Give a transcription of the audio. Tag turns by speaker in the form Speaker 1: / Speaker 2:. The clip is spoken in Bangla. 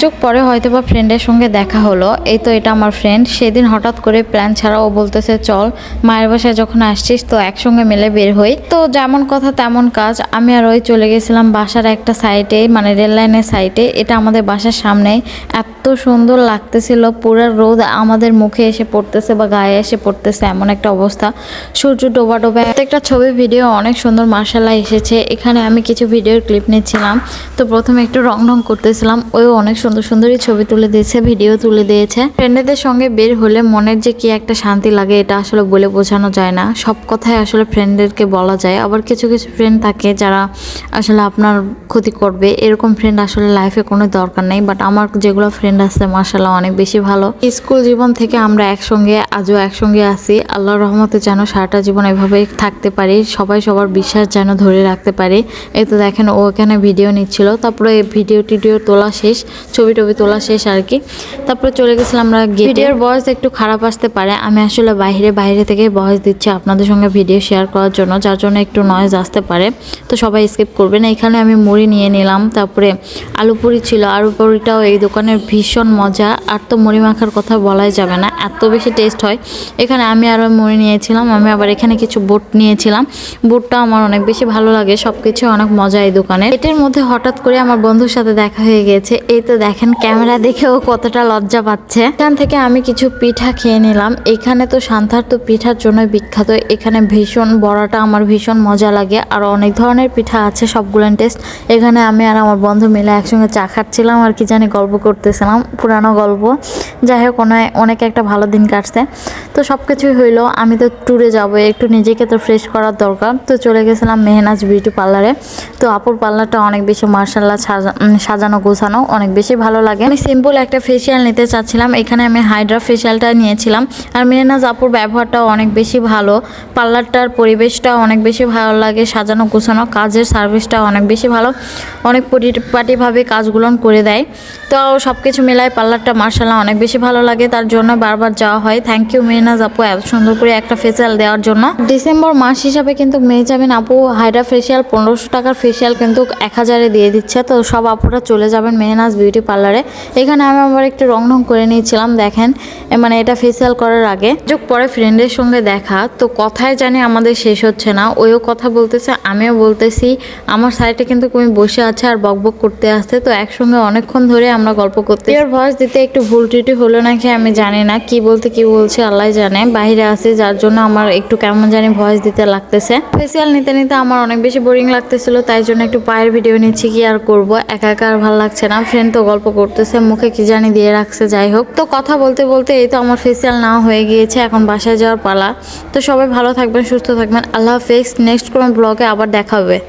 Speaker 1: চুপ পরে হয়তো বা ফ্রেন্ডের সঙ্গে দেখা হলো। এই তো এটা আমার ফ্রেন্ড। সেদিন হঠাৎ করে প্ল্যান ছাড়া ও বলতেছে চল মায়ের বাসায় যখন আসছিস তো একসঙ্গে মিলে বের হই। তো যেমন কথা তেমন কাজ, আমি আর ওই চলে গেছিলাম বাসার একটা সাইডে, মানে রেল লাইনের সাইডে। এটা আমাদের বাসার সামনে। এত সুন্দর লাগতেছিল, পুরো রোদ আমাদের মুখে এসে পড়তেছে বা গায়ে এসে পড়তেছে, এমন একটা অবস্থা। সূর্য ডোবা ডোবা। প্রত্যেকটা ছবি ভিডিও অনেক সুন্দর মার্শাল্লাহ এসেছে। এখানে আমি কিছু ভিডিওর ক্লিপ নিচ্ছিলাম। তো প্রথমে একটু রং করতেছিলাম, ওই অনেক সুন্দর সুন্দরই ছবি তুলে দিয়েছে, ভিডিও তুলে দিয়েছে। ফ্রেন্ডদের সঙ্গে বের হলে মনের যে কি একটা শান্তি লাগে এটা আসলে বলে বোঝানো যায় না। সব কথাই আসলে ফ্রেন্ডদেরকে বলা যায়। আবার কিছু কিছু ফ্রেন্ড থাকে যারা আসলে আপনার ক্ষতি করবে, এরকম ফ্রেন্ড আসলে লাইফে কোনো দরকার নেই। বাট আমার যেগুলো ফ্রেন্ড আছে মাশাআল্লাহ অনেক বেশি ভালো। স্কুল জীবন থেকে আমরা একসঙ্গে, আজও একসঙ্গে আছি। আল্লাহর রহমতে যেন সারাটা জীবন এভাবেই থাকতে পারি, সবাই সবার বিশ্বাস যেন ধরে রাখতে পারি। এই তো দেখেন ও এখানে ভিডিও নিচ্ছিল, তারপরে ভিডিও টিডিও তোলা শেষ, ছবি টবি তোলা শেষ আর কি। তারপরে চলে গেছিলাম আমরা। ভিডিওর ভয়েস একটু খারাপ আসতে পারে, আমি আসলে বাইরে থেকে ভয়েস দিচ্ছি আপনাদের সঙ্গে ভিডিও শেয়ার করার জন্য, যার জন্য একটু নয়েজ আসতে পারে। তো সবাই স্কিপ করবেন। এখানে আমি মুড়ি নিয়ে নিলাম, তারপরে আলু পুরি ছিল। আলু পুরিটাও এই দোকানের ভীষণ মজা। আর তো মুড়ি মাখার কথা বলাই যাবে না, এত বেশি টেস্ট হয়। এখানে আমি আরও মুড়ি নিয়েছিলাম। আমি আবার এখানে কিছু বুট নিয়েছিলাম। বুটটা আমার অনেক বেশি ভালো লাগে, সব কিছু অনেক মজা এই দোকানে। এটার মধ্যে হঠাৎ করে আমার বন্ধুর সাথে দেখা হয়ে গেছে। এই তো দেখেন ক্যামেরা দেখেও কতটা লজ্জা পাচ্ছে। এখান থেকে আমি কিছু পিঠা খেয়ে নিলাম। এখানে তো সান্থার তো পিঠার জন্য বিখ্যাত। এখানে ভীষণ বড়াটা আমার ভীষণ মজা লাগে, আর অনেক ধরনের পিঠা আছে, সবগুলো টেস্ট। এখানে আমি আর আমার বন্ধু মিলে একসঙ্গে চা খাচ্ছিলাম আর কি জানি গল্প করতেছিলাম, পুরানো গল্প। যাই হোক অনেক একটা ভালো দিন কাটছে। তো সব কিছুই হইলো। আমি তো ট্যুরে যাবো, একটু নিজেকে তো ফ্রেশ করার দরকার। তো চলে গেছিলাম মেহনাজ বিউটি পার্লারে। তো আপুর পার্লারটা অনেক বেশি মার্শাল্লাহ সাজানো গোছানো, অনেক বেশি ভালো লাগে। আমি সিম্পল একটা ফেসিয়াল নিতে চাচ্ছিলাম, এখানে আমি হাইড্রা ফেসিয়ালটা নিয়েছিলাম। আর মেহনাজ আপুর ব্যবহারটাও অনেক বেশি ভালো, পার্লারটার পরিবেশটাও অনেক বেশি ভালো লাগে, সাজানো গোছানো, কাজের সার্ভিসটাও অনেক বেশি ভালো, অনেক পরিপাটিভাবে কাজগুলো করে দেয়। তো সব কিছু মেলায় পার্লারটা মার্শাল্লাহ অনেক বেশি ভালো লাগে, তার জন্য বারবার যাওয়া হয়। থ্যাংক ইউ মেহনাজ আপু এত সুন্দর করে একটা ফেসিয়াল দেওয়ার জন্য। ডিসেম্বর মাস হিসাবে কিন্তু মেহজাবিন আপু হাইড্রা ফেসিয়াল 1500 টাকার ফেসিয়াল কিন্তু 1000-এ দিয়ে দিচ্ছে। তো সব আপুরা চলে যাবেন মেহনাজ বিউটি পার্লারে। এখানে আমি আবার একটু রং করে নিয়েছিলাম, দেখেন মানে এটা ফেসিয়াল করার আগে। যোগ পরে ফ্রেন্ডের সঙ্গে দেখা, তো কথায় জানি আমাদের শেষ হচ্ছে না। ওইও কথা বলতেছে, আমিও বলতেছি। আমার সাইডে কিন্তু তুমি বসে আছে আর বকবক করতে আসছে। তো একসঙ্গে অনেকক্ষণ ধরে আমরা গল্প করতে। এর ভয়েস দিতে একটু ভুল ত্রুটি হলো নাকি আমি জানি না, কি বলছে আল্লাহ জানে। বাইরে আছে যার জন্য আমার একটু কেমন জানি ভয়েস দিতে লাগতেছে। ফেসিয়াল নিতে নিতে আমার অনেক বেশি বোরিং লাগতেছিল, তাই জন্য একটু পায়ের ভিডিও নিচ্ছি। কি আর করবো, একা একা আর ভালো লাগছে না। ফ্রেন্ড তো গল্প করতেছে, মুখে কি জানি দিয়ে রাখছে। যাই হোক, তো কথা বলতে বলতে এই তো আমার ফেসিয়াল না হয়ে গিয়েছে, এখন বাসায় যাওয়ার পালা। তো সবাই ভালো থাকবেন, সুস্থ থাকবেন। আল্লাহ হাফেজ। নেক্সট কোনো ব্লগে আবার দেখা হবে।